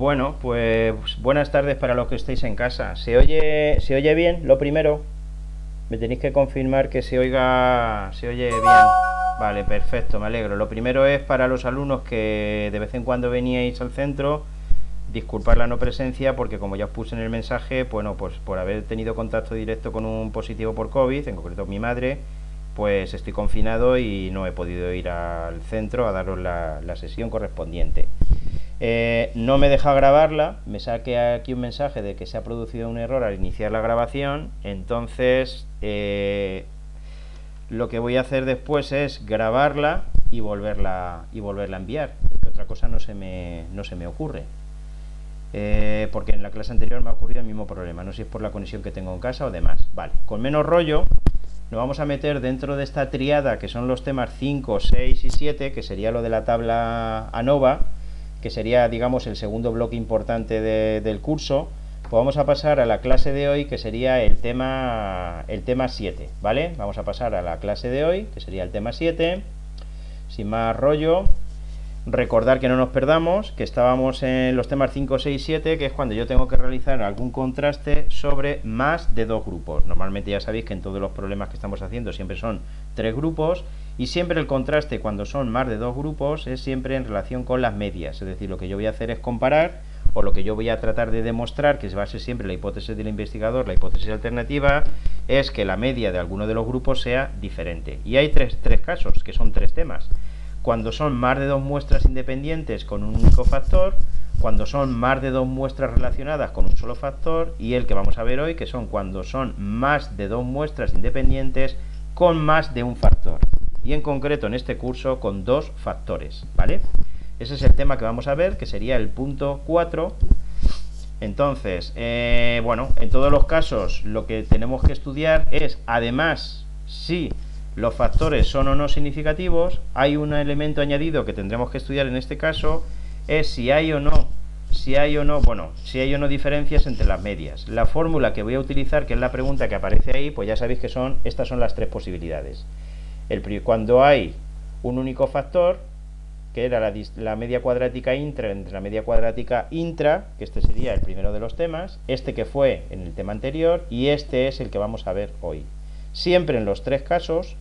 Bueno, pues buenas tardes para los que estéis en casa. ¿Se oye bien? Lo primero, me tenéis que confirmar que se oye bien. Vale, perfecto, me alegro. Lo primero es para los alumnos que de vez en cuando veníais al centro, disculpar la no presencia porque como ya os puse en el mensaje, bueno, pues por haber tenido contacto directo con un positivo por COVID, en concreto mi madre, pues estoy confinado y no he podido ir al centro a daros la sesión correspondiente. No me deja grabarla, me saque aquí un mensaje de que se ha producido un error al iniciar la grabación, entonces lo que voy a hacer después es grabarla y volverla a enviar, que otra cosa no se me ocurre. Porque en la clase anterior me ha ocurrido el mismo problema, no sé si es por la conexión que tengo en casa o demás. Vale, con menos rollo, nos vamos a meter dentro de esta triada que son los temas 5, 6 y 7, que sería lo de la tabla ANOVA, que sería, digamos, el segundo bloque importante del curso. Pues vamos a pasar a la clase de hoy, que sería el tema 7, ¿vale? Vamos a pasar a la clase de hoy, que sería el tema 7, sin más rollo. Recordar que no nos perdamos, que estábamos en los temas 5, 6, 7, que es cuando yo tengo que realizar algún contraste sobre más de dos grupos. Normalmente ya sabéis que en todos los problemas que estamos haciendo siempre son tres grupos, y siempre el contraste cuando son más de dos grupos es siempre en relación con las medias. Es decir, lo que yo voy a hacer es comparar, o lo que yo voy a tratar de demostrar, que va a ser siempre la hipótesis del investigador, la hipótesis alternativa, es que la media de alguno de los grupos sea diferente. Y hay tres casos, que son tres temas. Cuando son más de dos muestras independientes con un único factor, cuando son más de dos muestras relacionadas con un solo factor, y el que vamos a ver hoy, que son cuando son más de dos muestras independientes con más de un factor, y en concreto en este curso con dos factores, ¿vale? Ese es el tema que vamos a ver, que sería el punto 4. Entonces, bueno, en todos los casos lo que tenemos que estudiar es, además, si los factores son o no significativos, hay un elemento añadido que tendremos que estudiar en este caso, es si hay o no diferencias entre las medias. La fórmula que voy a utilizar, que es la pregunta que aparece ahí, pues ya sabéis que estas son las tres posibilidades. Cuando hay un único factor, que era la media cuadrática intra entre la media cuadrática intra, que este sería el primero de los temas, este que fue en el tema anterior, y este es el que vamos a ver hoy. Siempre en los tres casos,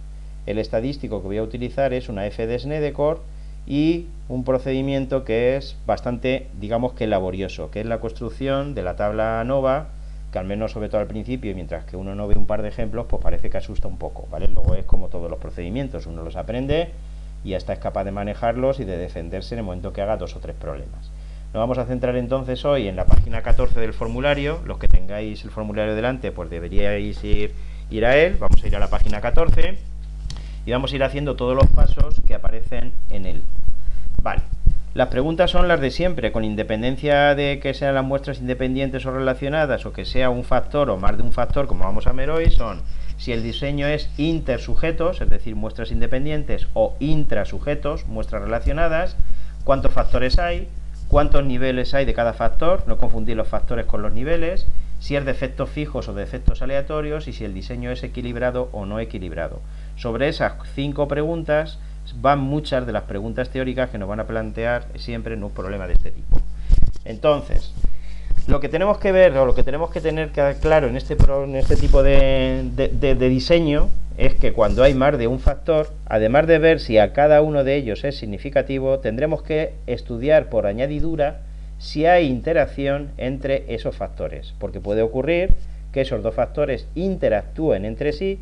el estadístico que voy a utilizar es una f de Snedeker y un procedimiento que es bastante, digamos que laborioso, que es la construcción de la tabla ANOVA, que al menos sobre todo al principio, mientras que uno no ve un par de ejemplos, pues parece que asusta un poco, ¿vale? Luego es como todos los procedimientos, uno los aprende y hasta es capaz de manejarlos y de defenderse en el momento que haga dos o tres problemas. Nos vamos a centrar entonces hoy en la página 14 del formulario. Los que tengáis el formulario delante, pues deberíais ir a él. Vamos a ir a la página 14 y vamos a ir haciendo todos los pasos que aparecen en él. Vale, las preguntas son las de siempre, con independencia de que sean las muestras independientes o relacionadas, o que sea un factor o más de un factor, como vamos a ver hoy, son si el diseño es intersujetos, es decir, muestras independientes, o intrasujetos, muestras relacionadas, cuántos factores hay, cuántos niveles hay de cada factor, no confundir los factores con los niveles, si es de efectos fijos o de efectos aleatorios, y si el diseño es equilibrado o no equilibrado. Sobre esas 5 preguntas van muchas de las preguntas teóricas que nos van a plantear siempre en un problema de este tipo. Entonces, lo que tenemos que ver, o lo que tenemos que tener claro en este tipo de diseño, es que cuando hay más de un factor, además de ver si a cada uno de ellos es significativo, tendremos que estudiar por añadidura si hay interacción entre esos factores, porque puede ocurrir que esos dos factores interactúen entre sí,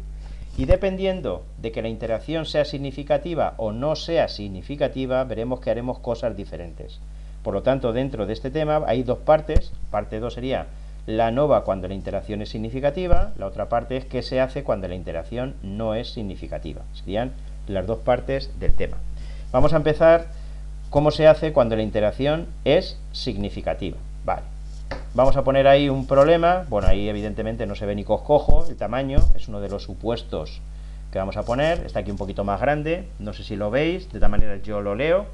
y dependiendo de que la interacción sea significativa o no sea significativa, veremos que haremos cosas diferentes. Por lo tanto, dentro de este tema hay dos partes. Parte 2 sería la ANOVA cuando la interacción es significativa, la otra parte es qué se hace cuando la interacción no es significativa. Serían las dos partes del tema. Vamos a empezar cómo se hace cuando la interacción es significativa. Vale. Vamos a poner ahí un problema. Bueno, ahí evidentemente no se ve ni coscojo, el tamaño es uno de los supuestos que vamos a poner. Está aquí un poquito más grande, no sé si lo veis, de esta manera yo lo leo.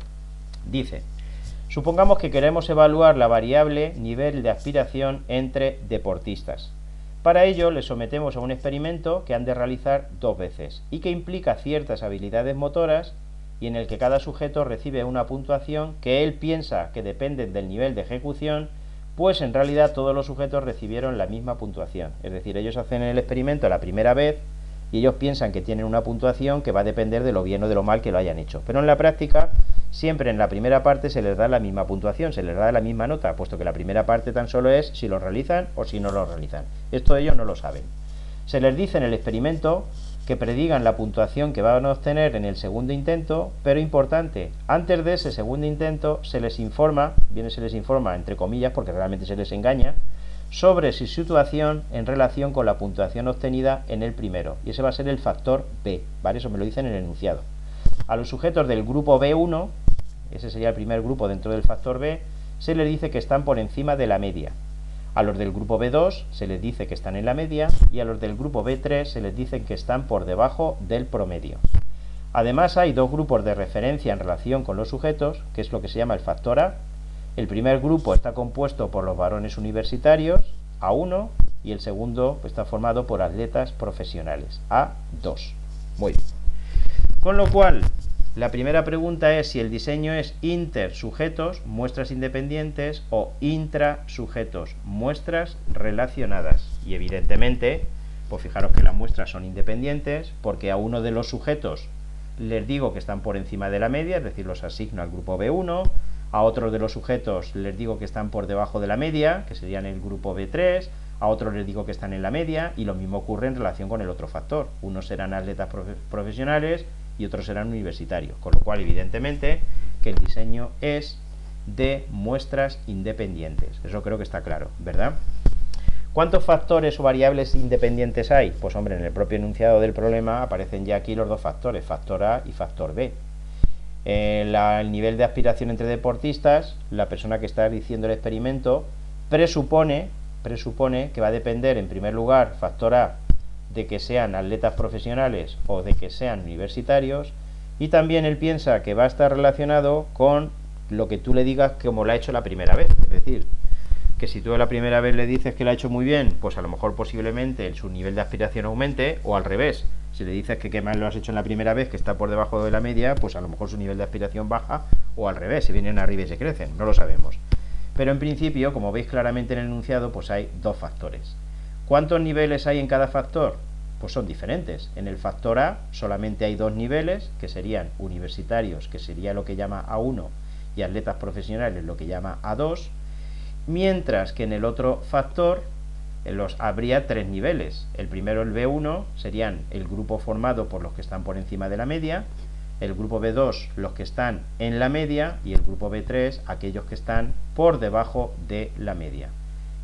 Dice: supongamos que queremos evaluar la variable nivel de aspiración entre deportistas. Para ello les sometemos a un experimento que han de realizar 2 veces y que implica ciertas habilidades motoras y en el que cada sujeto recibe una puntuación que él piensa que depende del nivel de ejecución, pues en realidad todos los sujetos recibieron la misma puntuación. Es decir, ellos hacen el experimento la primera vez y ellos piensan que tienen una puntuación que va a depender de lo bien o de lo mal que lo hayan hecho. Pero en la práctica, siempre en la primera parte se les da la misma puntuación, se les da la misma nota, puesto que la primera parte tan solo es si lo realizan o si no lo realizan. Esto ellos no lo saben. Se les dice en el experimento que predigan la puntuación que van a obtener en el segundo intento, pero importante, antes de ese segundo intento se les informa, entre comillas porque realmente se les engaña, sobre su situación en relación con la puntuación obtenida en el primero, y ese va a ser el factor B, ¿vale? Eso me lo dicen en el enunciado. A los sujetos del grupo B1, ese sería el primer grupo dentro del factor B, se les dice que están por encima de la media. A los del grupo B2 se les dice que están en la media y a los del grupo B3 se les dice que están por debajo del promedio. Además hay dos grupos de referencia en relación con los sujetos, que es lo que se llama el factor A. El primer grupo está compuesto por los varones universitarios, A1, y el segundo está formado por atletas profesionales, A2. Muy bien. Con lo cual, la primera pregunta es si el diseño es intersujetos, muestras independientes, o intrasujetos, muestras relacionadas. Y evidentemente, pues fijaros que las muestras son independientes, porque a uno de los sujetos les digo que están por encima de la media, es decir, los asigno al grupo B1, a otros de los sujetos les digo que están por debajo de la media, que serían el grupo B3, a otros les digo que están en la media, y lo mismo ocurre en relación con el otro factor. Unos serán atletas profesionales y otros serán universitarios, con lo cual evidentemente que el diseño es de muestras independientes. Eso creo que está claro, ¿verdad? ¿Cuántos factores o variables independientes hay? Pues hombre, en el propio enunciado del problema aparecen ya aquí los dos factores, factor A y factor B. El nivel de aspiración entre deportistas, la persona que está haciendo el experimento presupone que va a depender en primer lugar, factor A, de que sean atletas profesionales o de que sean universitarios, y también él piensa que va a estar relacionado con lo que tú le digas como lo ha hecho la primera vez. Es decir, que si tú la primera vez le dices que lo ha hecho muy bien, pues a lo mejor posiblemente su nivel de aspiración aumente, o al revés, si le dices que mal lo has hecho en la primera vez, que está por debajo de la media, pues a lo mejor su nivel de aspiración baja, o al revés, se vienen arriba y se crecen, no lo sabemos. Pero en principio, como veis claramente en el enunciado, pues hay dos factores. ¿Cuántos niveles hay en cada factor? Pues son diferentes. En el factor A solamente hay dos niveles, que serían universitarios, que sería lo que llama A1, y atletas profesionales, lo que llama A2, mientras que en el otro factor habría tres niveles. El primero, el B1, serían el grupo formado por los que están por encima de la media, el grupo B2 los que están en la media y el grupo B3 aquellos que están por debajo de la media.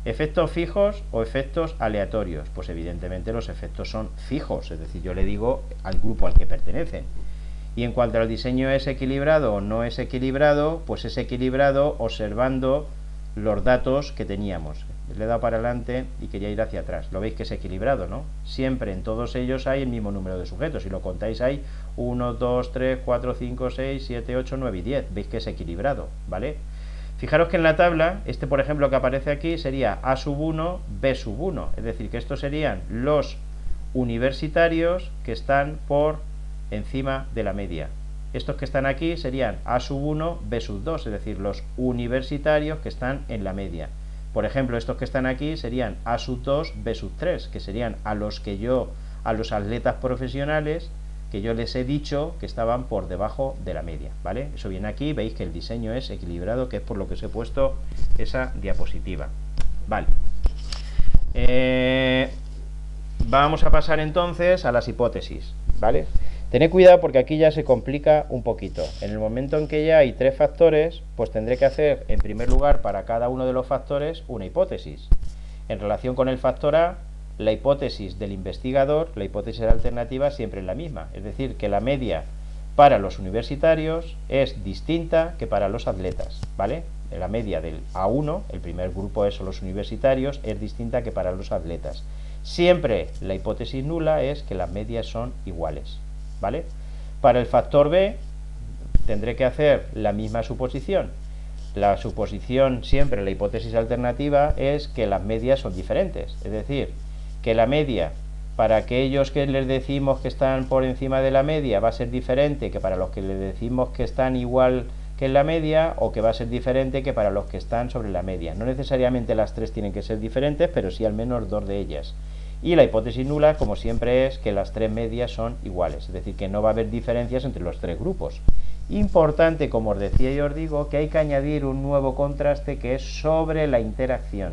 ¿Efectos fijos o efectos aleatorios? Pues evidentemente los efectos son fijos, es decir, yo le digo al grupo al que pertenecen. Y en cuanto al diseño es equilibrado o no es equilibrado, pues es equilibrado observando los datos que teníamos. Le he dado para adelante y quería ir hacia atrás. Lo veis que es equilibrado, ¿no? Siempre en todos ellos hay el mismo número de sujetos. Si lo contáis hay 1, 2, 3, 4, 5, 6, 7, 8, 9 y 10. Veis que es equilibrado, ¿vale? Fijaros que en la tabla, por ejemplo que aparece aquí sería A1, B1. Es decir, que estos serían los universitarios que están por encima de la media. Estos que están aquí serían A1, B2, es decir, los universitarios que están en la media. Por ejemplo, estos que están aquí serían A2, B3, que serían a los atletas profesionales que yo les he dicho que estaban por debajo de la media, ¿vale? Eso viene aquí, veis que el diseño es equilibrado, que es por lo que os he puesto esa diapositiva. Vale. Vamos a pasar entonces a las hipótesis, ¿vale? Tened cuidado porque aquí ya se complica un poquito. En el momento en que ya hay tres factores, pues tendré que hacer, en primer lugar, para cada uno de los factores, una hipótesis. En relación con el factor A, la hipótesis del investigador, la hipótesis alternativa, siempre es la misma. Es decir, que la media para los universitarios es distinta que para los atletas, ¿vale? La media del A1, el primer grupo es los universitarios, es distinta que para los atletas. Siempre la hipótesis nula es que las medias son iguales, ¿vale? Para el factor B tendré que hacer la misma suposición. La suposición siempre, la hipótesis alternativa, es que las medias son diferentes, es decir, que la media para aquellos que les decimos que están por encima de la media va a ser diferente que para los que les decimos que están igual que en la media, o que va a ser diferente que para los que están sobre la media. No necesariamente las tres tienen que ser diferentes, pero sí al menos dos de ellas. Y la hipótesis nula, como siempre, es que las tres medias son iguales, es decir, que no va a haber diferencias entre los tres grupos. Importante, como os decía y os digo, que hay que añadir un nuevo contraste que es sobre la interacción.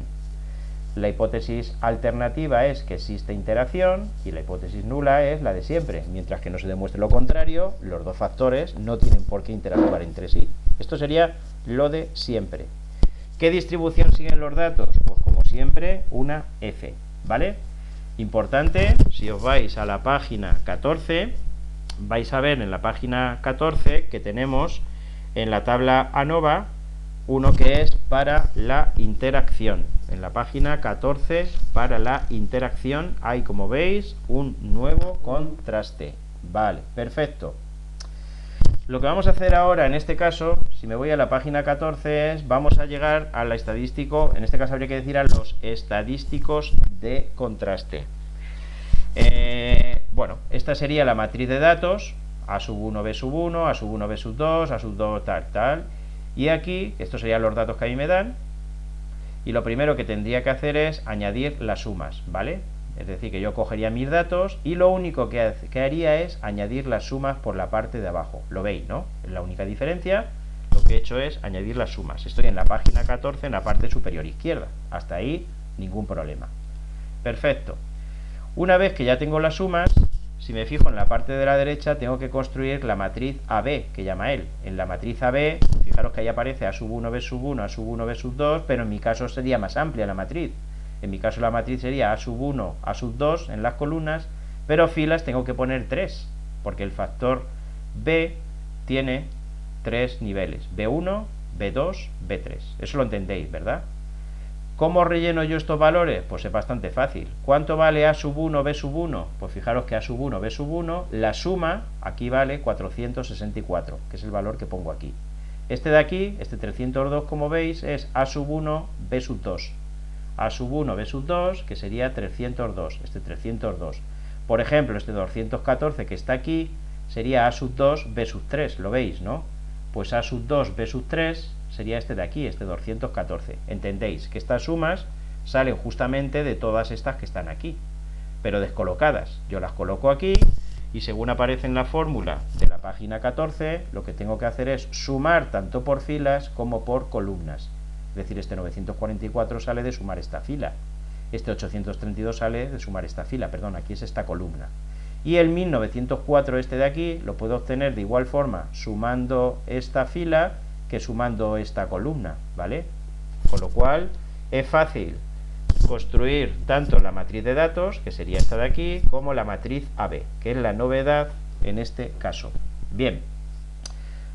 La hipótesis alternativa es que existe interacción y la hipótesis nula es la de siempre. Mientras que no se demuestre lo contrario, los dos factores no tienen por qué interactuar entre sí. Esto sería lo de siempre. ¿Qué distribución siguen los datos? Pues como siempre, una F, ¿vale? Importante, si os vais a la página 14, vais a ver en la página 14 que tenemos en la tabla ANOVA uno que es para la interacción. En la página 14, para la interacción, hay, como veis, un nuevo contraste. Vale, perfecto. Lo que vamos a hacer ahora, en este caso, si me voy a la página 14, es, vamos a llegar al estadístico, en este caso habría que decir a los estadísticos de contraste. Bueno, esta sería la matriz de datos, A sub 1, B sub 1, A sub 1, B sub 2, A sub 2, tal, tal. Y aquí, estos serían los datos que a mí me dan, y lo primero que tendría que hacer es añadir las sumas, ¿vale? Es decir, que yo cogería mis datos y lo único que haría es añadir las sumas por la parte de abajo. Lo veis, ¿no? Es la única diferencia. Lo que he hecho es añadir las sumas. Estoy en la página 14, en la parte superior izquierda. Hasta ahí, ningún problema. Perfecto. Una vez que ya tengo las sumas, si me fijo en la parte de la derecha, tengo que construir la matriz AB, que llama él. En la matriz AB, fijaros que ahí aparece A sub 1, B sub 1, A sub 1, B sub 2, pero en mi caso sería más amplia la matriz. En mi caso la matriz sería A sub 1, A sub 2 en las columnas, pero filas tengo que poner 3, porque el factor B tiene 3 niveles, B1, B2, B3. Eso lo entendéis, ¿verdad? ¿Cómo relleno yo estos valores? Pues es bastante fácil. ¿Cuánto vale A sub 1, B sub 1? Pues fijaros que A sub 1, B sub 1, la suma aquí vale 464, que es el valor que pongo aquí. Este de aquí, este 302, como veis, es A sub 1, B sub 2. A sub 1, B sub 2, que sería 302, este 302. Por ejemplo, este 214 que está aquí, sería A sub 2, B sub 3, ¿lo veis, no? Pues A sub 2, B sub 3 sería este de aquí, este 214. Entendéis que estas sumas salen justamente de todas estas que están aquí, pero descolocadas. Yo las coloco aquí y según aparece en la fórmula de la página 14, lo que tengo que hacer es sumar tanto por filas como por columnas. Es decir, este 944 sale de sumar esta fila, este 832 sale de sumar esta fila, perdón, aquí es esta columna. Y el 1904 este de aquí lo puedo obtener de igual forma sumando esta fila que sumando esta columna, ¿vale? Con lo cual es fácil construir tanto la matriz de datos, que sería esta de aquí, como la matriz AB, que es la novedad en este caso. Bien,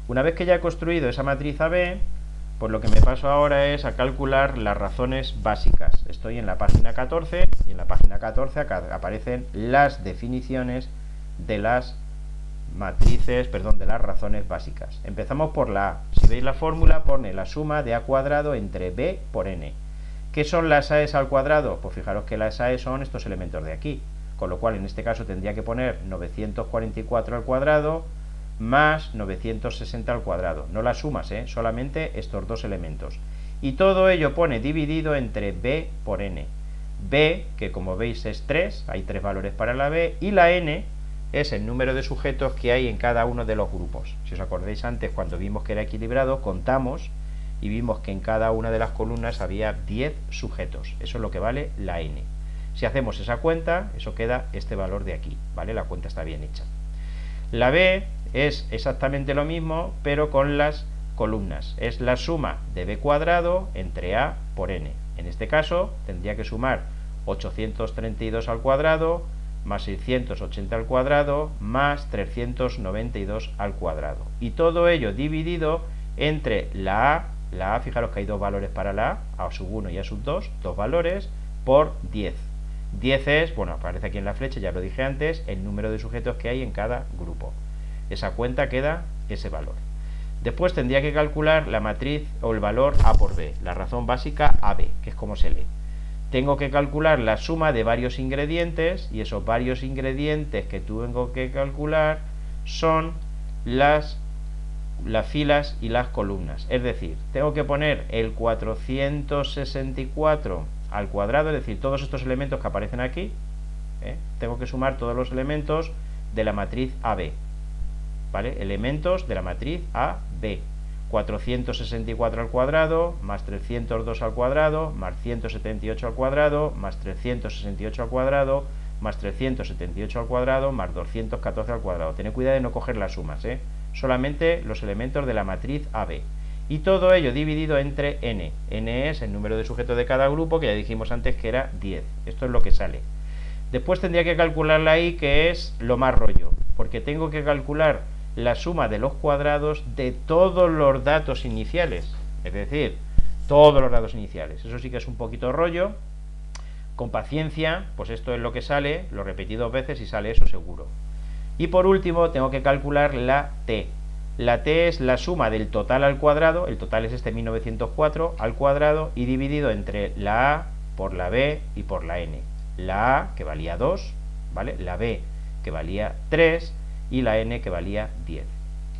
una vez que ya he construido esa matriz AB, pues lo que me paso ahora es a calcular las razones básicas. Estoy en la página 14 y en la página 14 acá aparecen las definiciones de las matrices, perdón, de las razones básicas. Empezamos por la A. Si veis la fórmula, pone la suma de A cuadrado entre B por N. ¿Qué son las AEs al cuadrado? Pues fijaros que las AEs son estos elementos de aquí, con lo cual en este caso tendría que poner 944 al cuadrado más 960 al cuadrado. No las sumas, solamente estos dos elementos. Y todo ello pone dividido entre B por N. B, que como veis es 3, hay 3 valores para la B, y la N es el número de sujetos que hay en cada uno de los grupos. Si os acordáis antes, cuando vimos que era equilibrado, contamos y vimos que en cada una de las columnas había 10 sujetos. Eso es lo que vale la N. Si hacemos esa cuenta, eso queda este valor de aquí, ¿vale? La cuenta está bien hecha. La B es exactamente lo mismo, pero con las columnas. Es la suma de B cuadrado entre A por N. En este caso, tendría que sumar 832 al cuadrado, más 680 al cuadrado, más 392 al cuadrado. Y todo ello dividido entre la A, fijaros que hay dos valores para la A sub 1 y A sub 2, dos valores, por 10. 10 es, bueno, aparece aquí en la flecha, ya lo dije antes, el número de sujetos que hay en cada grupo. Esa cuenta queda ese valor. Después tendría que calcular la matriz o el valor A por B, la razón básica AB, que es como se lee. tengo que calcular la suma de varios ingredientes, y esos varios ingredientes que tengo que calcular son las filas y las columnas. Es decir, tengo que poner el 464 al cuadrado, es decir, todos estos elementos que aparecen aquí, tengo que sumar todos los elementos de la matriz AB, ¿vale? Elementos de la matriz AB. 464 al cuadrado, más 302 al cuadrado, más 178 al cuadrado, más 368 al cuadrado, más 378 al cuadrado, más 214 al cuadrado. Tened cuidado de no coger las sumas, solamente los elementos de la matriz AB. Y todo ello dividido entre n. N es el número de sujetos de cada grupo, que ya dijimos antes que era 10. Esto es lo que sale. Después tendría que calcular la i, que es lo más rollo, porque tengo que calcular la suma de los cuadrados de todos los datos iniciales. Es decir, todos los datos iniciales. Eso sí que es un poquito rollo. Con paciencia, pues esto es lo que sale, lo repetí 2 veces y sale eso seguro. Y por último tengo que calcular la t. La t es la suma del total al cuadrado, el total es este 1904 al cuadrado, y dividido entre la a por la b y por la n. La a, que valía 2, ¿vale? La b, que valía 3, y la n, que valía 10.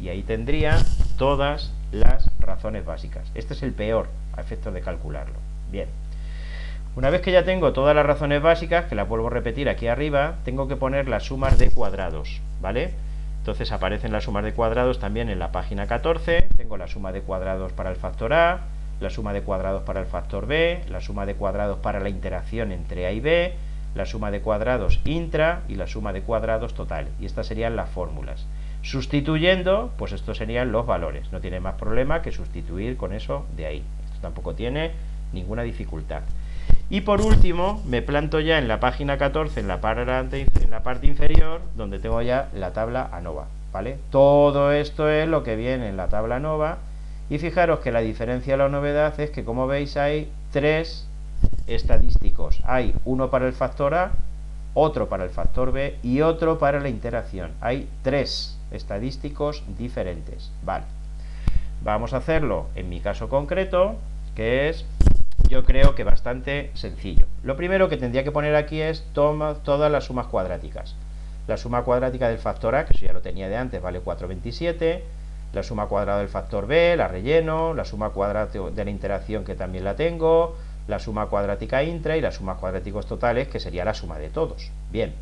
Y ahí tendría todas las razones básicas. Este es el peor a efectos de calcularlo. Bien. Una vez que ya tengo todas las razones básicas, que las vuelvo a repetir aquí arriba, tengo que poner las sumas de cuadrados, ¿vale? Entonces aparecen las sumas de cuadrados también en la página 14. Tengo la suma de cuadrados para el factor a, la suma de cuadrados para el factor b, la suma de cuadrados para la interacción entre a y b, la suma de cuadrados intra y la suma de cuadrados total. Y estas serían las fórmulas. Sustituyendo, pues estos serían los valores. No tiene más problema que sustituir con eso de ahí. Esto tampoco tiene ninguna dificultad. Y por último, me planto ya en la página 14, en la parte inferior, donde tengo ya la tabla ANOVA, ¿vale? Todo esto es lo que viene en la tabla ANOVA. Y fijaros que la diferencia, la novedad, es que, como veis, hay 3 estadísticos. Hay uno para el factor A, otro para el factor B y otro para la interacción. Hay 3 estadísticos diferentes. Vale. Vamos a hacerlo en mi caso concreto, que es, yo creo que bastante sencillo. Lo primero que tendría que poner aquí es todas las sumas cuadráticas. La suma cuadrática del factor A, que eso ya lo tenía de antes, vale 427. La suma cuadrada del factor B, la relleno. La suma cuadrática de la interacción, que también la tengo. La suma cuadrática intra y las sumas cuadráticos totales, que sería la suma de todos. Bien.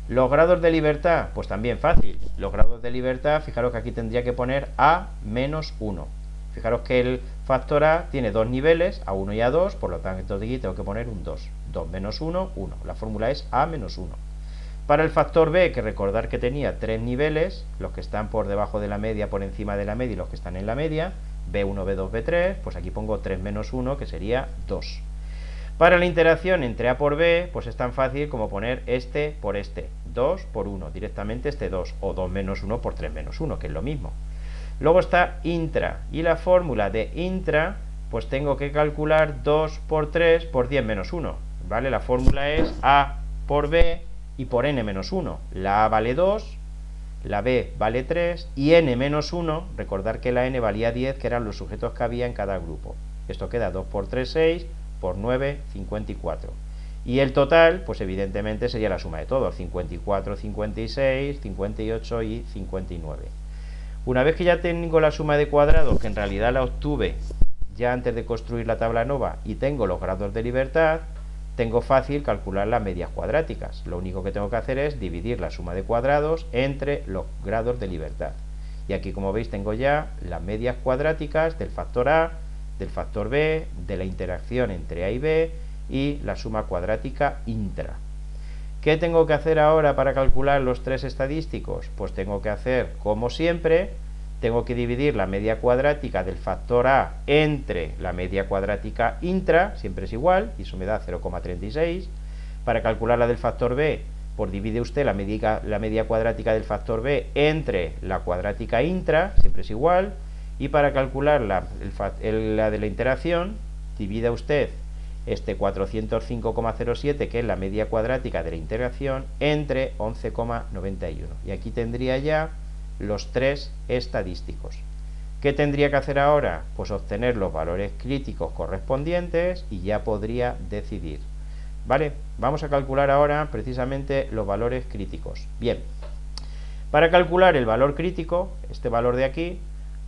Los grados de libertad, pues también fácil. Los grados de libertad, fijaros que aquí tendría que poner A menos 1. Fijaros que el factor A tiene 2 niveles, A1 y A2, por lo tanto aquí tengo que poner un 2. 2 menos 1, 1. La fórmula es A menos 1. Para el factor B, que recordar que tenía 3 niveles, los que están por debajo de la media, por encima de la media, y los que están en la media, B1, B2, B3, pues aquí pongo 3 menos 1, que sería 2. Para la interacción entre A por B, pues es tan fácil como poner este por este, 2 por 1, directamente este 2, o 2 menos 1 por 3 menos 1, que es lo mismo. Luego está intra, y la fórmula de intra, pues tengo que calcular 2 por 3 por 10 menos 1, ¿vale? La fórmula es A por B y por n menos 1. La A vale 2, la B vale 3 y n menos 1, recordar que la n valía 10, que eran los sujetos que había en cada grupo. Esto queda 2 por 3, 6, por 9, 54. Y el total, pues evidentemente sería la suma de todos, 54, 56, 58 y 59. Una vez que ya tengo la suma de cuadrados, que en realidad la obtuve ya antes de construir la tabla ANOVA, y tengo los grados de libertad, tengo fácil calcular las medias cuadráticas. Lo único que tengo que hacer es dividir la suma de cuadrados entre los grados de libertad. Y aquí, como veis, tengo ya las medias cuadráticas del factor A, del factor B, de la interacción entre A y B, y la suma cuadrática intra. ¿Qué tengo que hacer ahora para calcular los 3 estadísticos? Pues tengo que hacer, como siempre, tengo que dividir la media cuadrática del factor A entre la media cuadrática intra, siempre es igual, y eso me da 0,36. Para calcular la del factor B, pues divide usted la media cuadrática del factor B entre la cuadrática intra, siempre es igual. Y para calcular la de la interacción, divida usted este 405,07, que es la media cuadrática de la interacción, entre 11,91. Y aquí tendría ya los 3 estadísticos. ¿Qué tendría que hacer ahora? Pues obtener los valores críticos correspondientes y ya podría decidir. ¿vale? Vamos a calcular ahora precisamente los valores críticos. Bien, para calcular el valor crítico, este valor de aquí,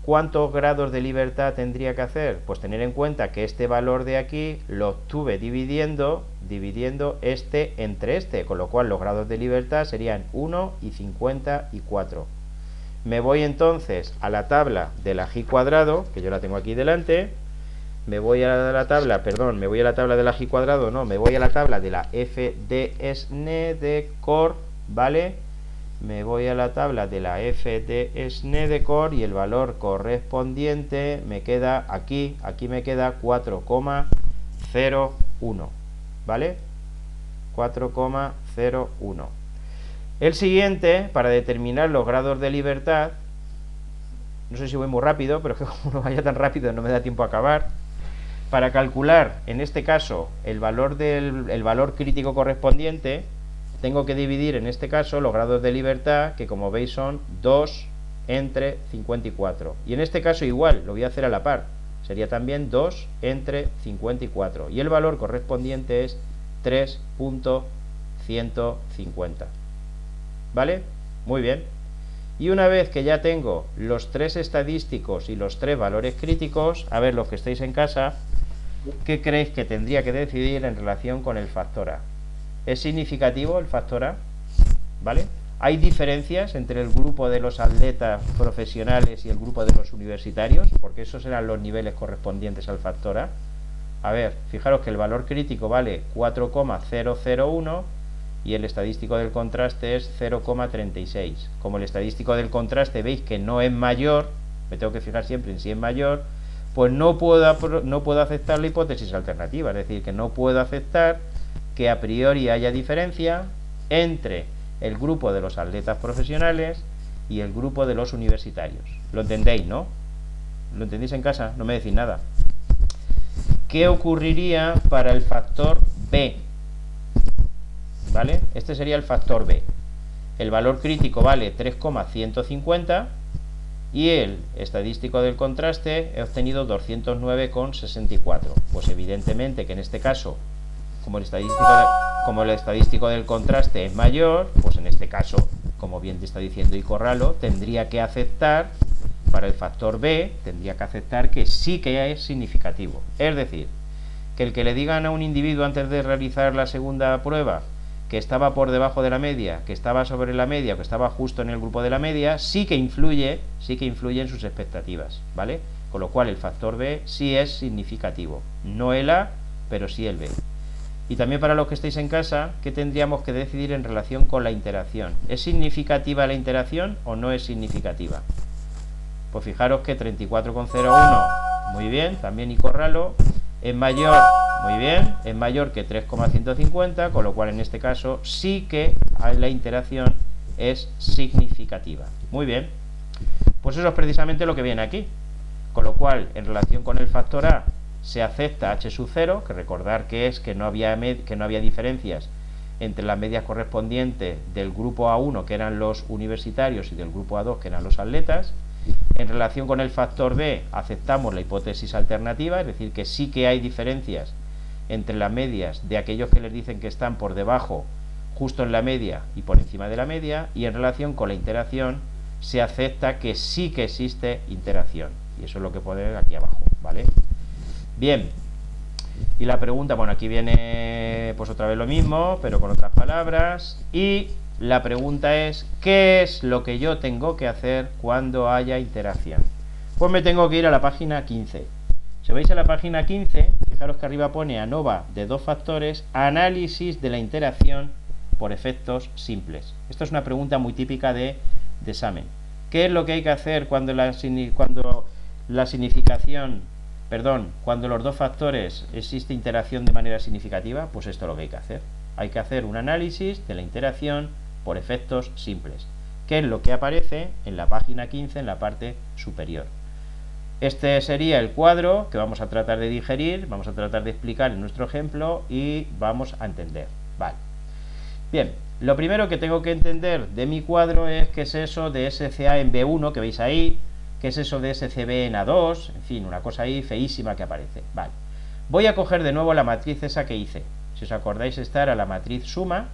¿cuántos grados de libertad tendría que hacer? Pues tener en cuenta que este valor de aquí lo obtuve dividiendo este entre este, con lo cual los grados de libertad serían 1 y 54. Me voy entonces a la tabla de la G cuadrado, que yo la tengo aquí delante. Me voy a la tabla de la G cuadrado, no, me voy a la tabla de la F de SNE de core, ¿vale? Me voy a la tabla de la F de SNE de core y el valor correspondiente me queda aquí me queda 4,01, ¿vale? 4,01. El siguiente, para determinar los grados de libertad, no sé si voy muy rápido, pero es que como no vaya tan rápido no me da tiempo a acabar. Para calcular, en este caso, el valor crítico correspondiente, tengo que dividir, en este caso, los grados de libertad, que como veis son 2 entre 54. Y en este caso igual, lo voy a hacer a la par. Sería también 2 entre 54. Y el valor correspondiente es 3.150. ¿Vale? Muy bien. Y una vez que ya tengo los 3 estadísticos y los 3 valores críticos, a ver, los que estáis en casa, ¿qué creéis que tendría que decidir en relación con el factor A? ¿Es significativo el factor A? ¿Vale? ¿Hay diferencias entre el grupo de los atletas profesionales y el grupo de los universitarios? Porque esos eran los niveles correspondientes al factor A. A ver, fijaros que el valor crítico vale 4,001 y el estadístico del contraste es 0,36. Como el estadístico del contraste veis que no es mayor, me tengo que fijar siempre en si es mayor, pues no puedo aceptar la hipótesis alternativa, es decir, que no puedo aceptar que a priori haya diferencia entre el grupo de los atletas profesionales y el grupo de los universitarios. ¿Lo entendéis, no? ¿Lo entendéis en casa? No me decís nada. ¿Qué ocurriría para el factor B? ¿Vale? Este sería el factor B. El valor crítico vale 3,150 y el estadístico del contraste he obtenido 209,64. Pues evidentemente que en este caso, como el estadístico del contraste es mayor, pues en este caso, como bien te está diciendo Icorralo, tendría que aceptar, para el factor B, tendría que aceptar que sí que es significativo. Es decir, que el que le digan a un individuo antes de realizar la segunda prueba que estaba por debajo de la media, que estaba sobre la media, que estaba justo en el grupo de la media, sí que influye en sus expectativas, ¿vale? Con lo cual el factor B sí es significativo, no el A, pero sí el B. Y también para los que estáis en casa, ¿qué tendríamos que decidir en relación con la interacción? ¿Es significativa la interacción o no es significativa? Pues fijaros que 34,01, muy bien, también Icorralo, es mayor, muy bien, es mayor que 3,150, con lo cual en este caso sí que la interacción es significativa. Muy bien, pues eso es precisamente lo que viene aquí. Con lo cual, en relación con el factor A, se acepta H sub 0, que recordar que es que no había diferencias entre las medias correspondientes del grupo A1, que eran los universitarios, y del grupo A2, que eran los atletas. En relación con el factor B, aceptamos la hipótesis alternativa, es decir, que sí que hay diferencias entre las medias de aquellos que les dicen que están por debajo, justo en la media y por encima de la media, y en relación con la interacción, se acepta que sí que existe interacción, y eso es lo que pone aquí abajo, ¿vale? Bien, y la pregunta, bueno, aquí viene pues otra vez lo mismo, pero con otras palabras, y la pregunta es, ¿qué es lo que yo tengo que hacer cuando haya interacción? Pues me tengo que ir a la página 15. Si veis a la página 15, fijaros que arriba pone ANOVA de 2 factores, análisis de la interacción por efectos simples. Esto es una pregunta muy típica de examen. ¿Qué es lo que hay que hacer cuando cuando los dos factores existe interacción de manera significativa? Pues esto es lo que hay que hacer. Hay que hacer un análisis de la interacción por efectos simples, que es lo que aparece en la página 15 en la parte superior. Este sería el cuadro que vamos a tratar de digerir, vamos a tratar de explicar en nuestro ejemplo y vamos a entender. Vale. Bien, lo primero que tengo que entender de mi cuadro es qué es eso de SCA en B1 que veis ahí, qué es eso de SCB en A2, en fin, una cosa ahí feísima que aparece. Vale. Voy a coger de nuevo la matriz esa que hice. Si os acordáis, esta era la matriz suma.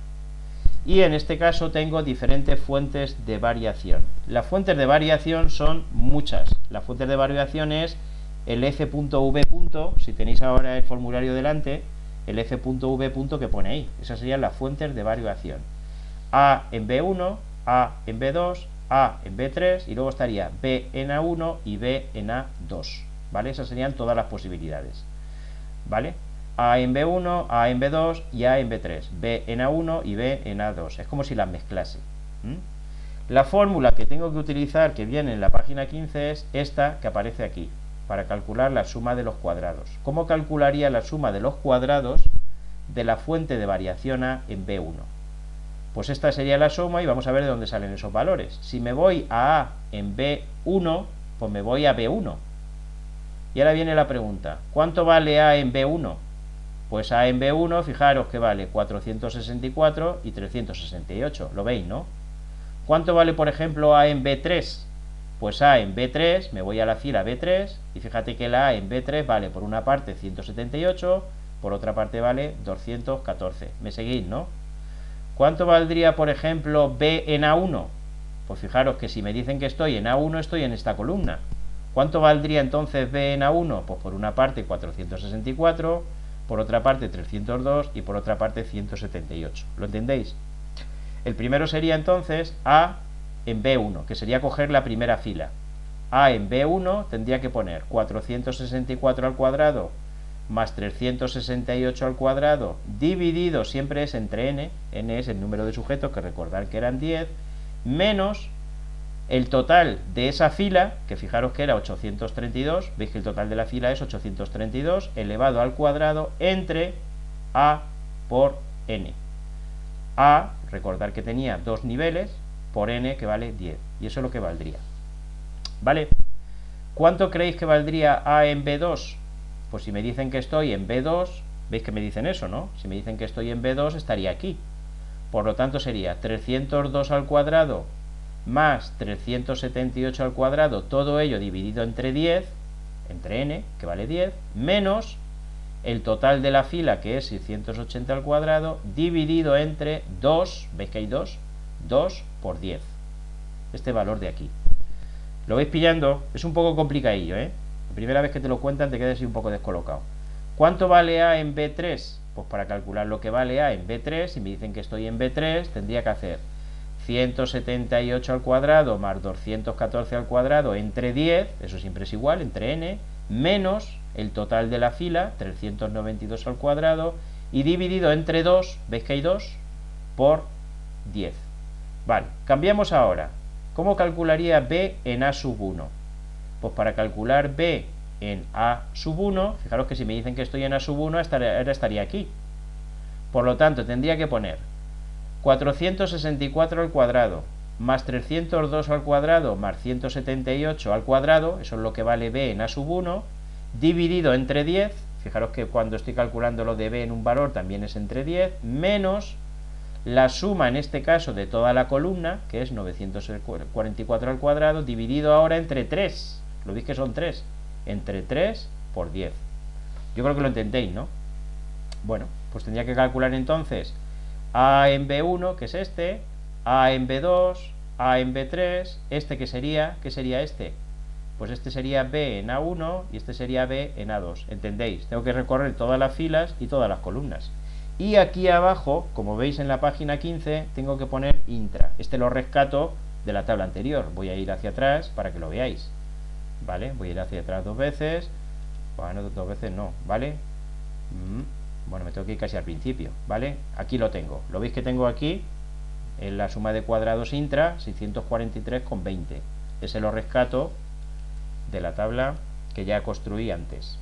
Y en este caso tengo diferentes fuentes de variación. Las fuentes de variación son muchas. Las fuentes de variación es el f.v. Si tenéis ahora el formulario delante, el f.v. que pone ahí. Esas serían las fuentes de variación. A en B1, A en B2, A en B3 y luego estaría B en A1 y B en A2. ¿Vale? Esas serían todas las posibilidades. ¿Vale? A en B1, A en B2 y A en B3, B en A1 y B en A2. Es como si las mezclase. La fórmula que tengo que utilizar, que viene en la página 15, es esta que aparece aquí, para calcular la suma de los cuadrados. ¿Cómo calcularía la suma de los cuadrados de la fuente de variación A en B1? Pues esta sería la suma y vamos a ver de dónde salen esos valores. Si me voy a en B1, pues me voy a B1. Y ahora viene la pregunta, ¿cuánto vale A en B1? Pues A en B1, fijaros que vale 464 y 368, lo veis, ¿no? ¿Cuánto vale, por ejemplo, A en B3? Pues A en B3, me voy a la fila B3, y fíjate que la A en B3 vale por una parte 178, por otra parte vale 214. ¿Me seguís, no? ¿Cuánto valdría, por ejemplo, B en A1? Pues fijaros que si me dicen que estoy en A1, estoy en esta columna. ¿Cuánto valdría entonces B en A1? Pues por una parte 464, por otra parte 302 y por otra parte 178. ¿Lo entendéis? El primero sería entonces A en B1, que sería coger la primera fila. A en B1 tendría que poner 464 al cuadrado más 368 al cuadrado, dividido, siempre es entre n es el número de sujetos, que recordar que eran 10, menos el total de esa fila, que fijaros que era 832, veis que el total de la fila es 832, elevado al cuadrado, entre A por n. A, recordar que tenía dos niveles, por n, que vale 10, y eso es lo que valdría. ¿Vale? ¿Cuánto creéis que valdría A en B2? Pues si me dicen que estoy en B2, veis que me dicen eso, ¿no? Si me dicen que estoy en B2, estaría aquí. Por lo tanto sería 302 al cuadrado más 378 al cuadrado, todo ello dividido entre 10, entre n, que vale 10, menos el total de la fila, que es 680 al cuadrado, dividido entre 2, ¿veis que hay 2? 2 por 10. Este valor de aquí. ¿Lo veis pillando? Es un poco complicadillo, ¿eh? La primera vez que te lo cuentan te quedas así un poco descolocado. ¿Cuánto vale A en B3? Pues para calcular lo que vale A en B3, si me dicen que estoy en B3, tendría que hacer 178 al cuadrado más 214 al cuadrado entre 10, eso siempre es igual, entre n, menos el total de la fila, 392 al cuadrado, y dividido entre 2, ¿veis que hay 2? Por 10. Vale, cambiamos ahora. ¿Cómo calcularía B en A sub 1? Pues para calcular B en A sub 1, fijaros que si me dicen que estoy en A sub 1, ahora estaría aquí. Por lo tanto, tendría que poner 464 al cuadrado, más 302 al cuadrado, más 178 al cuadrado, eso es lo que vale B en A sub 1, dividido entre 10, fijaros que cuando estoy calculando lo de B en un valor también es entre 10, menos la suma en este caso de toda la columna, que es 944 al cuadrado, dividido ahora entre 3, lo veis que son 3, entre 3 por 10. Yo creo que lo entendéis, ¿no? Bueno, pues tendría que calcular entonces A en B1, que es este, A en B2, A en B3, este que sería, ¿qué sería este? Pues este sería B en A1 y este sería B en A2, ¿entendéis? Tengo que recorrer todas las filas y todas las columnas. Y aquí abajo, como veis en la página 15, tengo que poner intra. Este lo rescato de la tabla anterior. Voy a ir hacia atrás para que lo veáis. ¿Vale? Voy a ir hacia atrás dos veces. Bueno, dos veces no, ¿vale? Bueno, me tengo que ir casi al principio, ¿vale? Aquí lo tengo. ¿Lo veis que tengo aquí? En la suma de cuadrados intra, 643,20. Ese lo rescato de la tabla que ya construí antes.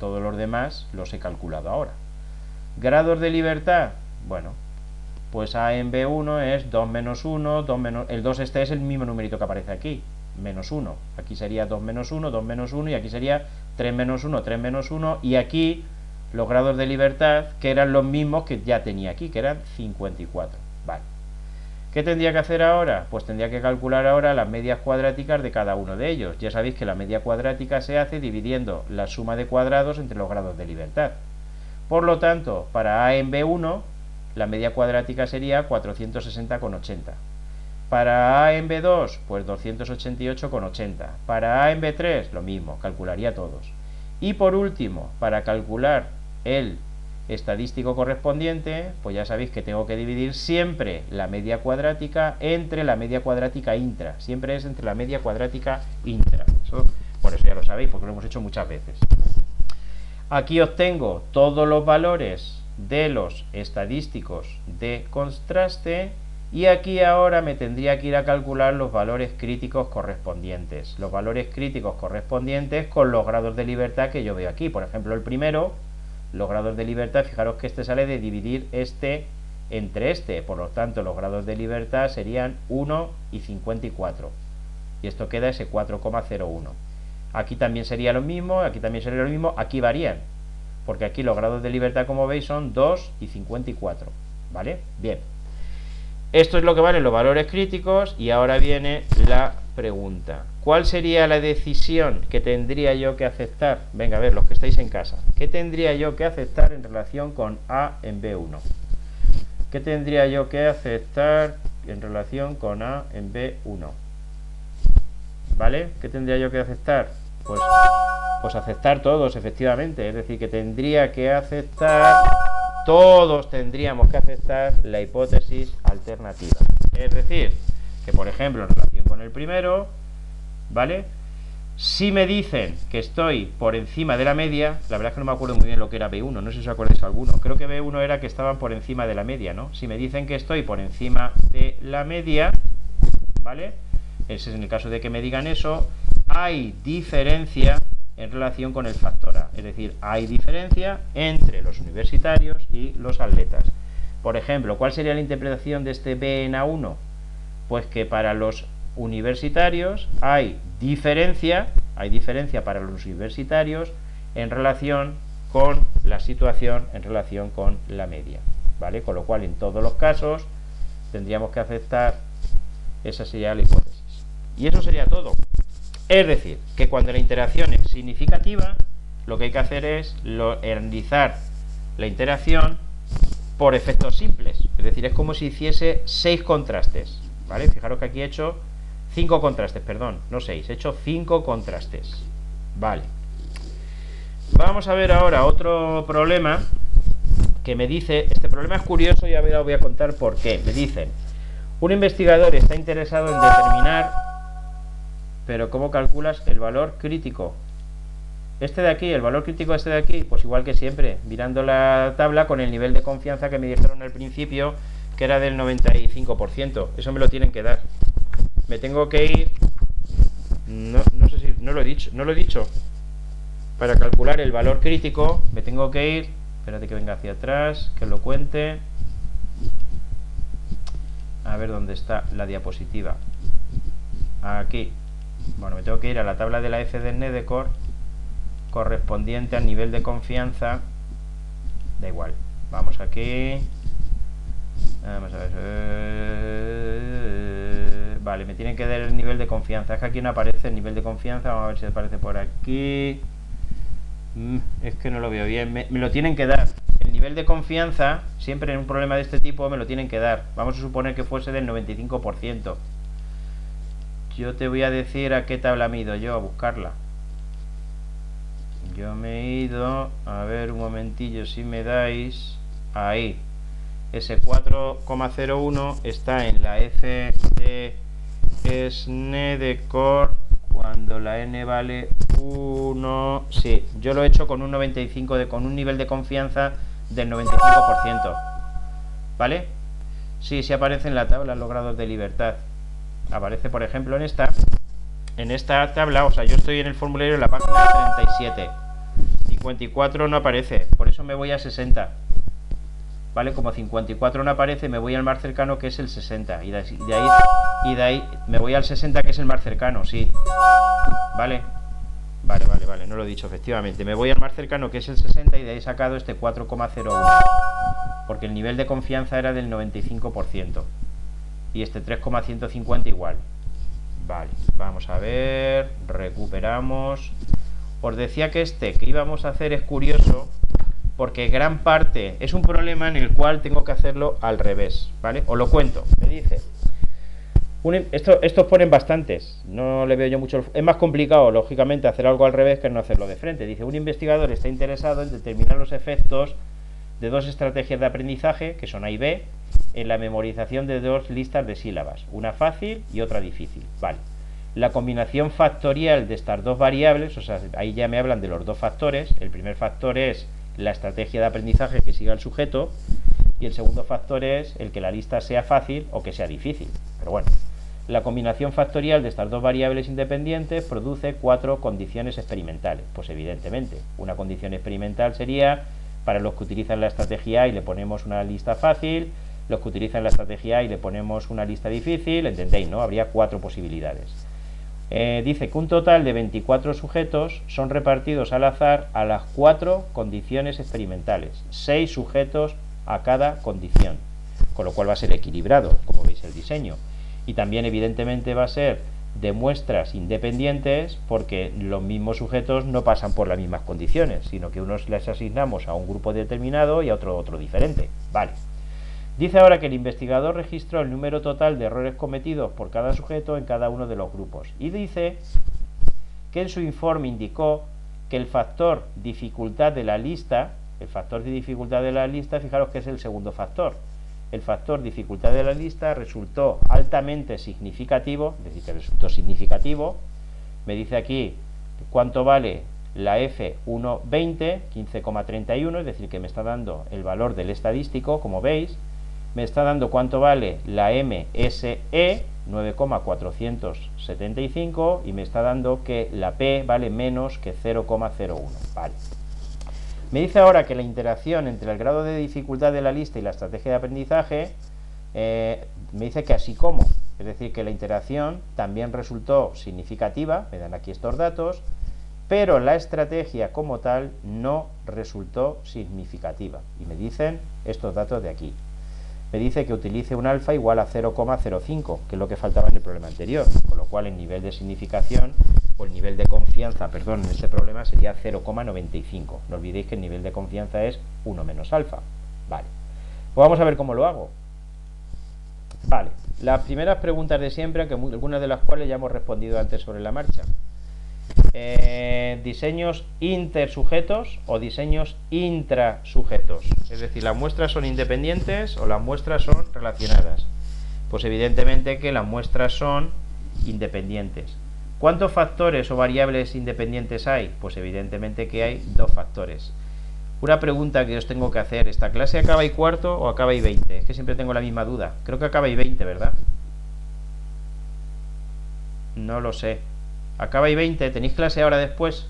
Todos los demás los he calculado ahora. Grados de libertad, bueno, pues A en B1 es 2 menos 1, 2 menos, el 2 este es el mismo numerito que aparece aquí, menos 1, aquí sería 2 menos 1, 2 menos 1 y aquí sería 3 menos 1, 3 menos 1 y aquí los grados de libertad que eran los mismos que ya tenía aquí, que eran 54, vale. ¿Qué tendría que hacer ahora? Pues tendría que calcular ahora las medias cuadráticas de cada uno de ellos. Ya sabéis que la media cuadrática se hace dividiendo la suma de cuadrados entre los grados de libertad. Por lo tanto, para A en B1, la media cuadrática sería 460,80. Para A en B2, pues 288,80. Para A en B3, lo mismo, calcularía todos. Y por último, para calcular el estadístico correspondiente, pues ya sabéis que tengo que dividir siempre la media cuadrática entre la media cuadrática intra. Siempre es entre la media cuadrática intra. Bueno, eso ya lo sabéis porque lo hemos hecho muchas veces. Aquí obtengo todos los valores de los estadísticos de contraste y aquí ahora me tendría que ir a calcular los valores críticos correspondientes. Los valores críticos correspondientes con los grados de libertad que yo veo aquí. Por ejemplo, el primero, los grados de libertad, fijaros que este sale de dividir este entre este. Por lo tanto, los grados de libertad serían 1 y 54. Y esto queda ese 4,01. Aquí también sería lo mismo, aquí también sería lo mismo, aquí varían, porque aquí los grados de libertad, como veis, son 2 y 54, ¿vale? Bien, esto es lo que valen los valores críticos y ahora viene la pregunta. ¿Cuál sería la decisión que tendría yo que aceptar? Venga, a ver, los que estáis en casa, ¿qué tendría yo que aceptar en relación con A en B1? ¿Qué tendría yo que aceptar en relación con A en B1? ¿Vale? ¿Qué tendría yo que aceptar? Pues aceptar todos, efectivamente. Es decir, que tendría que aceptar, todos tendríamos que aceptar la hipótesis alternativa. Es decir, que por ejemplo, en relación con el primero, ¿vale? Si me dicen que estoy por encima de la media, la verdad es que no me acuerdo muy bien lo que era B1, no sé si os acordáis alguno. Creo que B1 era que estaban por encima de la media, ¿no? Si me dicen que estoy por encima de la media, ¿vale? Ese es en el caso de que me digan eso, hay diferencia en relación con el factor A, es decir, hay diferencia entre los universitarios y los atletas. Por ejemplo, ¿cuál sería la interpretación de este B en A1? Pues que para los universitarios hay diferencia para los universitarios en relación con la situación, en relación con la media, ¿vale? Con lo cual, en todos los casos, tendríamos que aceptar, esa sería la hipótesis. Y eso sería todo. Es decir, que cuando la interacción es significativa, lo que hay que hacer es analizar la interacción por efectos simples. Es decir, es como si hiciese 6 contrastes, ¿vale? Fijaros que aquí he hecho 5 contrastes, perdón, no 6, he hecho 5 contrastes. Vale. Vamos a ver ahora otro problema que me dice, este problema es curioso y ahora os voy a contar por qué. Me dicen, un investigador está interesado en determinar, pero ¿cómo calculas el valor crítico? Este de aquí, el valor crítico este de aquí, pues igual que siempre, mirando la tabla con el nivel de confianza que me dijeron al principio, que era del 95%. Eso me lo tienen que dar. Me tengo que ir, no sé si, no lo he dicho. Para calcular el valor crítico, me tengo que ir, espérate que venga hacia atrás, que lo cuente. A ver dónde está la diapositiva. Aquí. Bueno, me tengo que ir a la tabla de la F del NEDECOR correspondiente al nivel de confianza. Da igual. Vamos aquí. Vamos a ver. Vale, me tienen que dar el nivel de confianza. Es que aquí no aparece el nivel de confianza. Vamos a ver si aparece por aquí. Es que no lo veo bien. Me lo tienen que dar. El nivel de confianza, siempre en un problema de este tipo, me lo tienen que dar. Vamos a suponer que fuese del 95%. Yo te voy a decir a qué tabla me he ido yo a buscarla. Yo me he ido, a ver un momentillo si me dais, ahí. Ese 4,01 está en la F de SNEDECOR cuando la N vale 1. Sí, yo lo he hecho con un 95 con un nivel de confianza del 95%. ¿Vale? Sí, sí aparece en la tabla los grados de libertad. Aparece, por ejemplo, en esta tabla, o sea, yo estoy en el formulario en la página 37. 54 no aparece, por eso me voy a 60. ¿Vale? Como 54 no aparece, me voy al más cercano, que es el 60. Y de ahí me voy al 60, que es el más cercano, sí. ¿Vale? Vale, no lo he dicho, efectivamente. Me voy al más cercano, que es el 60, y de ahí he sacado este 4,01. Porque el nivel de confianza era del 95%. Y este 3,150 igual. Vale, vamos a ver, recuperamos. Os decía que que íbamos a hacer es curioso, porque gran parte es un problema en el cual tengo que hacerlo al revés, ¿vale? Os lo cuento. Me dice, estos ponen bastantes, no le veo yo mucho. Es más complicado, lógicamente, hacer algo al revés que no hacerlo de frente. Dice, un investigador está interesado en determinar los efectos de dos estrategias de aprendizaje, que son A y B, en la memorización de dos listas de sílabas, una fácil y otra difícil. Vale. La combinación factorial de estas dos variables, o sea, ahí ya me hablan de los dos factores. El primer factor es la estrategia de aprendizaje que siga el sujeto, y el segundo factor es el que la lista sea fácil o que sea difícil. Pero bueno, la combinación factorial de estas dos variables independientes produce 4 condiciones experimentales. Pues evidentemente, una condición experimental sería para los que utilizan la estrategia A y le ponemos una lista fácil, los que utilizan la estrategia A y le ponemos una lista difícil, ¿entendéis, no? Habría 4 posibilidades. Dice que un total de 24 sujetos son repartidos al azar a las 4 condiciones experimentales, 6 sujetos a cada condición, con lo cual va a ser equilibrado, como veis el diseño, y también evidentemente va a ser de muestras independientes, porque los mismos sujetos no pasan por las mismas condiciones, sino que unos les asignamos a un grupo determinado y a otro diferente. Vale. Dice ahora que el investigador registró el número total de errores cometidos por cada sujeto en cada uno de los grupos, y dice que en su informe indicó que el factor dificultad de la lista, fijaros que es el segundo factor, el factor dificultad de la lista resultó altamente significativo, es decir, que resultó significativo. Me dice aquí cuánto vale la F120, 15,31, es decir, que me está dando el valor del estadístico, como veis. Me está dando cuánto vale la MSE, 9,475, y me está dando que la P vale menos que 0,01. Vale. Me dice ahora que la interacción entre el grado de dificultad de la lista y la estrategia de aprendizaje, me dice que así como, es decir, que la interacción también resultó significativa, me dan aquí estos datos, pero la estrategia como tal no resultó significativa, y me dicen estos datos de aquí. Me dice que utilice un alfa igual a 0,05, que es lo que faltaba en el problema anterior, con lo cual el nivel de significación, o el nivel de confianza, perdón, en este problema sería 0,95. No olvidéis que el nivel de confianza es 1 menos alfa. Vale, pues vamos a ver cómo lo hago. Vale, las primeras preguntas de siempre, que algunas de las cuales ya hemos respondido antes sobre la marcha. Diseños intersujetos o diseños intrasujetos, es decir, las muestras son independientes o las muestras son relacionadas. Pues evidentemente que las muestras son independientes. ¿Cuántos factores o variables independientes hay? Pues evidentemente que hay 2 factores. Una pregunta que os tengo que hacer: ¿esta clase acaba y cuarto o acaba y 20? Es que siempre tengo la misma duda. Creo que acaba y 20, ¿verdad? No lo sé. Acaba y 20, ¿tenéis clase ahora después?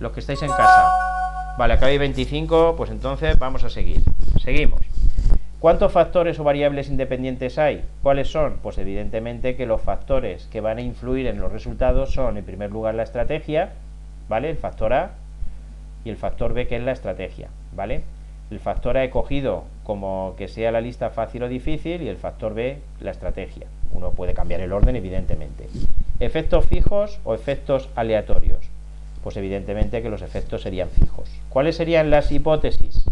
Los que estáis en casa. Vale, acaba y 25, pues entonces vamos a seguir. Seguimos. ¿Cuántos factores o variables independientes hay? ¿Cuáles son? Pues evidentemente que los factores que van a influir en los resultados son, en primer lugar, la estrategia, ¿vale? El factor A, y el factor B, que es la estrategia, ¿vale? El factor A he cogido como que sea la lista fácil o difícil, y el factor B, la estrategia. Uno puede cambiar el orden, evidentemente. ¿Efectos fijos o efectos aleatorios? Pues evidentemente que los efectos serían fijos. ¿Cuáles serían las hipótesis?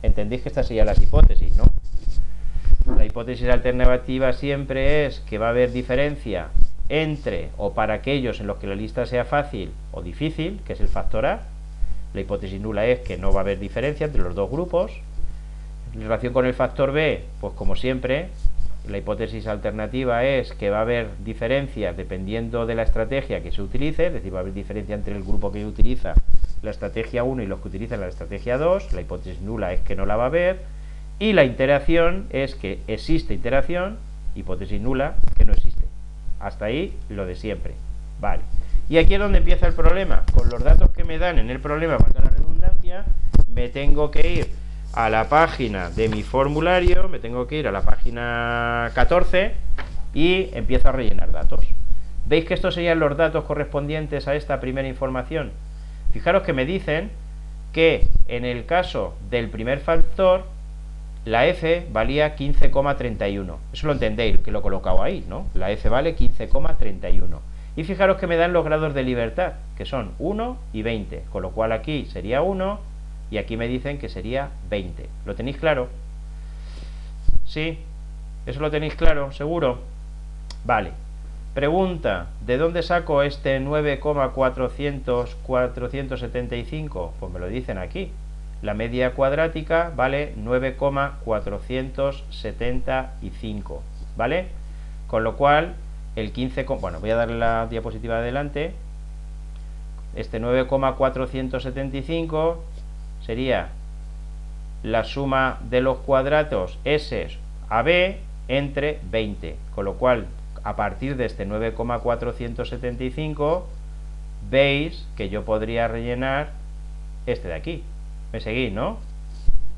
Entendéis que estas serían las hipótesis, ¿no? La hipótesis alternativa siempre es que va a haber diferencia entre o para aquellos en los que la lista sea fácil o difícil, que es el factor A. La hipótesis nula es que no va a haber diferencia entre los dos grupos. En relación con el factor B, pues como siempre, la hipótesis alternativa es que va a haber diferencias dependiendo de la estrategia que se utilice, es decir, va a haber diferencia entre el grupo que utiliza la estrategia 1 y los que utilizan la estrategia 2. La hipótesis nula es que no la va a haber. Y la interacción es que existe interacción, hipótesis nula, que no existe. Hasta ahí lo de siempre. Vale. Y aquí es donde empieza el problema. Con los datos que me dan en el problema, valga la redundancia, me tengo que ir a la página de mi formulario, me tengo que ir a la página 14 y empiezo a rellenar datos. ¿Veis que estos serían los datos correspondientes a esta primera información? Fijaros que me dicen que en el caso del primer factor, la F valía 15,31. Eso lo entendéis, que lo he colocado ahí, ¿no? La F vale 15,31. Y fijaros que me dan los grados de libertad, que son 1 y 20, con lo cual aquí sería 1 y aquí me dicen que sería 20. ¿Lo tenéis claro? ¿Sí? ¿Eso lo tenéis claro? ¿Seguro? Vale. Pregunta, ¿de dónde saco este 9,475? Pues me lo dicen aquí. La media cuadrática vale 9,475, ¿vale? Con lo cual, el 15, bueno, voy a darle la diapositiva de adelante. Este 9,475 sería la suma de los cuadrados S a B entre 20, con lo cual a partir de este 9,475 veis que yo podría rellenar este de aquí. ¿Me seguís, no?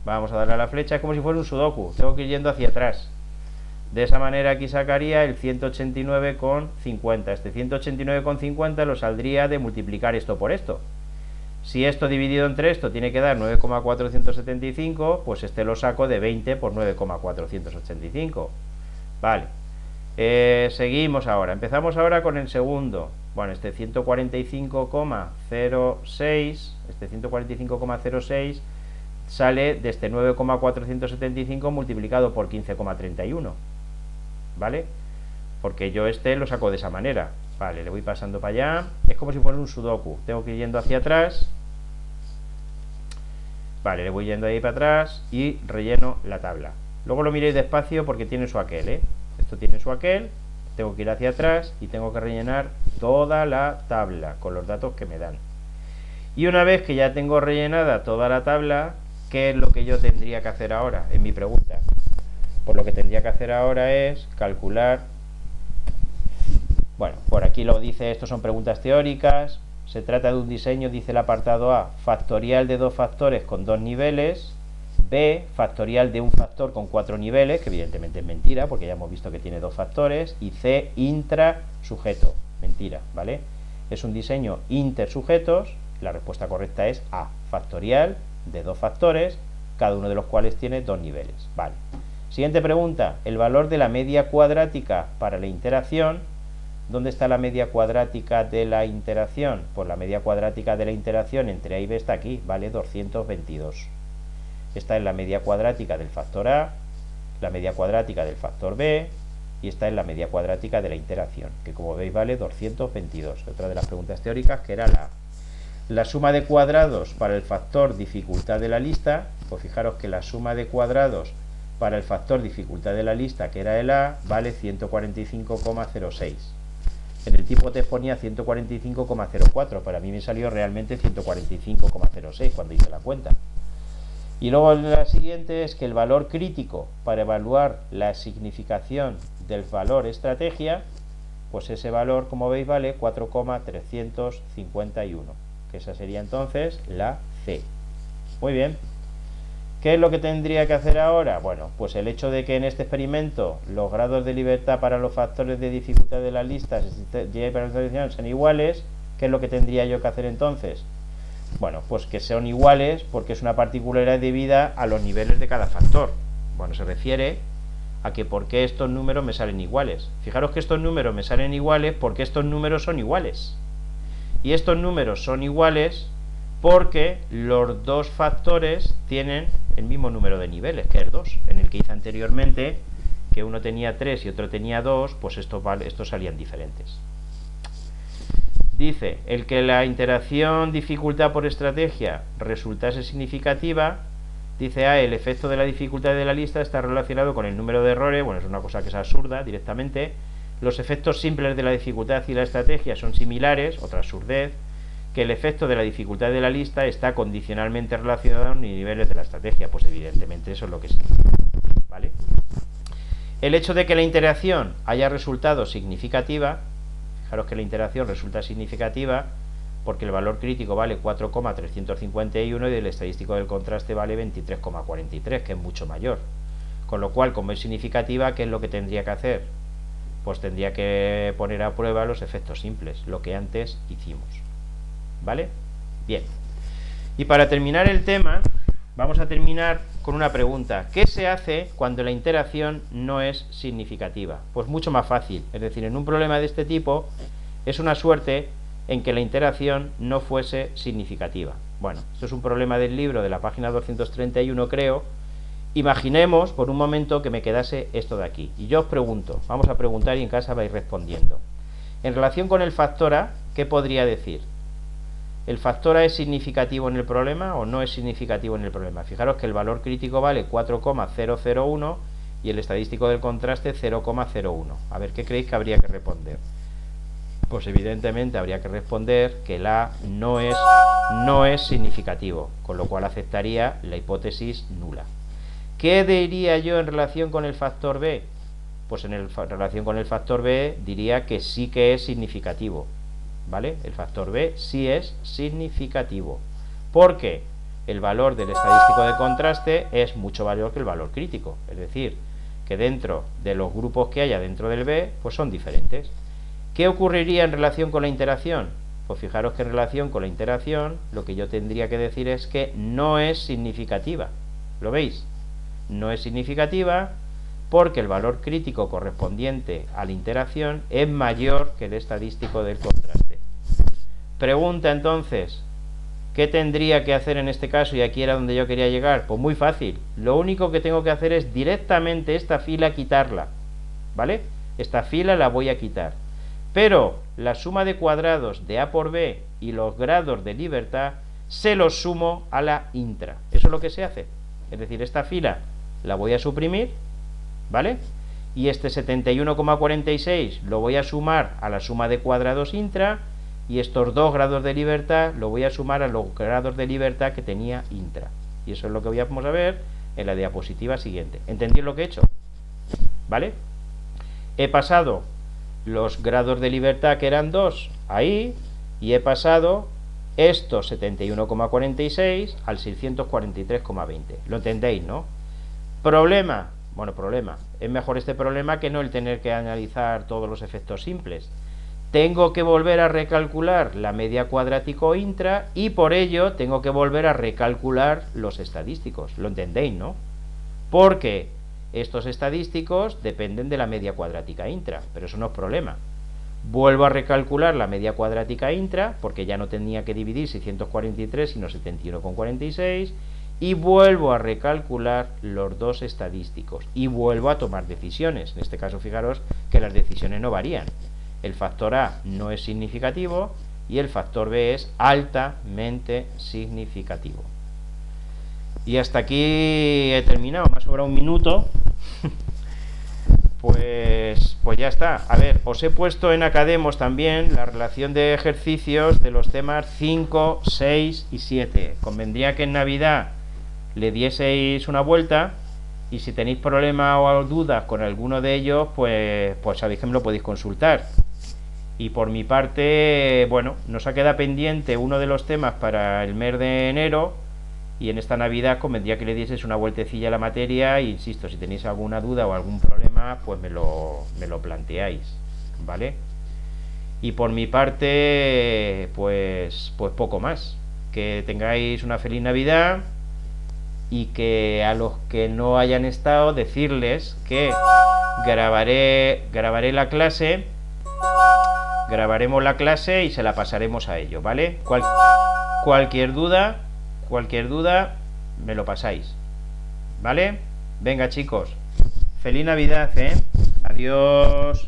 Vamos a darle a la flecha, es como si fuera un sudoku, tengo que ir yendo hacia atrás. De esa manera aquí sacaría el 189,50. Este 189,50 lo saldría de multiplicar esto por esto. Si esto dividido entre esto tiene que dar 9,475, pues este lo saco de 20 por 9,485. Vale. Seguimos ahora. Empezamos ahora con el segundo. Bueno, este 145,06 sale de este 9,475 multiplicado por 15,31. ¿Vale? Porque yo este lo saco de esa manera. Vale, le voy pasando para allá. Es como si fuera un sudoku. Tengo que ir yendo hacia atrás. Vale, le voy yendo ahí para atrás y relleno la tabla. Luego lo miréis despacio porque tiene su aquel, ¿eh? Esto tiene su aquel. Tengo que ir hacia atrás y tengo que rellenar toda la tabla con los datos que me dan. Y una vez que ya tengo rellenada toda la tabla, ¿qué es lo que yo tendría que hacer ahora? En mi pregunta. Pues lo que tendría que hacer ahora es calcular. Bueno, por aquí lo dice, estos son preguntas teóricas. Se trata de un diseño, dice el apartado A, factorial de dos factores con 2 niveles. B, factorial de un factor con 4 niveles, que evidentemente es mentira, porque ya hemos visto que tiene 2 factores. Y C, intrasujeto, mentira, ¿vale? Es un diseño intersujetos. La respuesta correcta es A, factorial de 2 factores, cada uno de los cuales tiene 2 niveles, ¿vale? Siguiente pregunta, el valor de la media cuadrática para la interacción. ¿Dónde está la media cuadrática de la interacción? Pues la media cuadrática de la interacción entre A y B está aquí, vale 222. Esta es la media cuadrática del factor A, la media cuadrática del factor B, y esta es la media cuadrática de la interacción, que como veis vale 222. Otra de las preguntas teóricas que era la suma de cuadrados para el factor dificultad de la lista. Pues fijaros que la suma de cuadrados para el factor dificultad de la lista, que era el A, vale 145,06. En el tipo test ponía 145,04, para mí me salió realmente 145,06 cuando hice la cuenta. Y luego la siguiente es que el valor crítico para evaluar la significación del valor estrategia, pues ese valor, como veis, vale 4,351, que esa sería entonces la C. Muy bien. ¿Qué es lo que tendría que hacer ahora? Bueno, pues el hecho de que en este experimento los grados de libertad para los factores de dificultad de las listas y para la selección sean iguales, ¿qué es lo que tendría yo que hacer entonces? Bueno, pues que sean iguales porque es una particularidad debida a los niveles de cada factor. Bueno, se refiere a que por qué estos números me salen iguales. Fijaros que estos números me salen iguales porque estos números son iguales. Y estos números son iguales porque los dos factores tienen el mismo número de niveles, que es 2. En el que hice anteriormente, que uno tenía 3 y otro tenía 2, pues estos salían diferentes. Dice, el que la interacción dificultad por estrategia resultase significativa, dice A, el efecto de la dificultad de la lista está relacionado con el número de errores. Bueno, es una cosa que es absurda directamente. Los efectos simples de la dificultad y la estrategia son similares, otra absurdez. Que el efecto de la dificultad de la lista está condicionalmente relacionado con los niveles de la estrategia. Pues evidentemente eso es lo que significa, ¿vale? El hecho de que la interacción haya resultado significativa, fijaros que la interacción resulta significativa porque el valor crítico vale 4,351 y el estadístico del contraste vale 23,43, que es mucho mayor. Con lo cual, como es significativa, ¿qué es lo que tendría que hacer? Pues tendría que poner a prueba los efectos simples, lo que antes hicimos. ¿Vale? Bien. Y para terminar el tema, vamos a terminar con una pregunta. ¿Qué se hace cuando la interacción no es significativa? Pues mucho más fácil. Es decir, en un problema de este tipo, es una suerte en que la interacción no fuese significativa. Bueno, esto es un problema del libro de la página 231, creo. Imaginemos por un momento que me quedase esto de aquí. Y yo os pregunto, vamos a preguntar y en casa vais respondiendo. En relación con el factor A, ¿qué podría decir? ¿El factor A es significativo en el problema o no es significativo en el problema? Fijaros que el valor crítico vale 4,001 y el estadístico del contraste 0,01. A ver, ¿qué creéis que habría que responder? Pues evidentemente habría que responder que el A no es significativo, con lo cual aceptaría la hipótesis nula. ¿Qué diría yo en relación con el factor B? Pues en relación con el factor B diría que sí que es significativo, ¿vale? El factor B sí es significativo, porque el valor del estadístico de contraste es mucho mayor que el valor crítico, es decir, que dentro de los grupos que haya dentro del B, pues son diferentes. ¿Qué ocurriría en relación con la interacción? Pues fijaros que en relación con la interacción, lo que yo tendría que decir es que no es significativa. ¿Lo veis? No es significativa porque el valor crítico correspondiente a la interacción es mayor que el estadístico del contraste. Pregunta entonces, ¿qué tendría que hacer en este caso? Y aquí era donde yo quería llegar. Pues muy fácil. Lo único que tengo que hacer es directamente esta fila quitarla, ¿vale? Esta fila la voy a quitar. Pero la suma de cuadrados de A por B y los grados de libertad se los sumo a la intra. Eso es lo que se hace. Es decir, esta fila la voy a suprimir, ¿vale? Y este 71,46 lo voy a sumar a la suma de cuadrados intra, y estos 2 grados de libertad lo voy a sumar a los grados de libertad que tenía intra. Y eso es lo que vamos a ver en la diapositiva siguiente. ¿Entendéis lo que he hecho? ¿Vale? He pasado los grados de libertad, que eran 2, ahí, y he pasado estos 71,46 al 643,20. ¿Lo entendéis, no? Problema. Bueno, problema. Es mejor este problema que no el tener que analizar todos los efectos simples. Tengo que volver a recalcular la media cuadrático intra y por ello tengo que volver a recalcular los estadísticos. ¿Lo entendéis, no? Porque estos estadísticos dependen de la media cuadrática intra, pero eso no es problema. Vuelvo a recalcular la media cuadrática intra, porque ya no tenía que dividir 643, sino 71,46, y vuelvo a recalcular los dos estadísticos, y vuelvo a tomar decisiones. En este caso, fijaros que las decisiones no varían. El factor A no es significativo, y el factor B es altamente significativo. Y hasta aquí he terminado, me ha sobrado un minuto. Pues ya está. A ver, os he puesto en Academos también la relación de ejercicios de los temas 5, 6 y 7. Convendría que en Navidad le dieseis una vuelta, y si tenéis problemas o dudas con alguno de ellos, pues sabéis que me lo podéis consultar. Y por mi parte, bueno, nos ha quedado pendiente uno de los temas para el mes de enero, y en esta Navidad convendría que le dieseis una vueltecilla a la materia, e insisto, si tenéis alguna duda o algún problema, pues me lo planteáis, ¿vale? Y por mi parte, pues poco más. Que tengáis una feliz Navidad, y que a los que no hayan estado, decirles que grabaré la clase, grabaremos la clase y se la pasaremos a ellos, ¿vale? Cualquier duda me lo pasáis, ¿vale? Venga, chicos, feliz Navidad, adiós.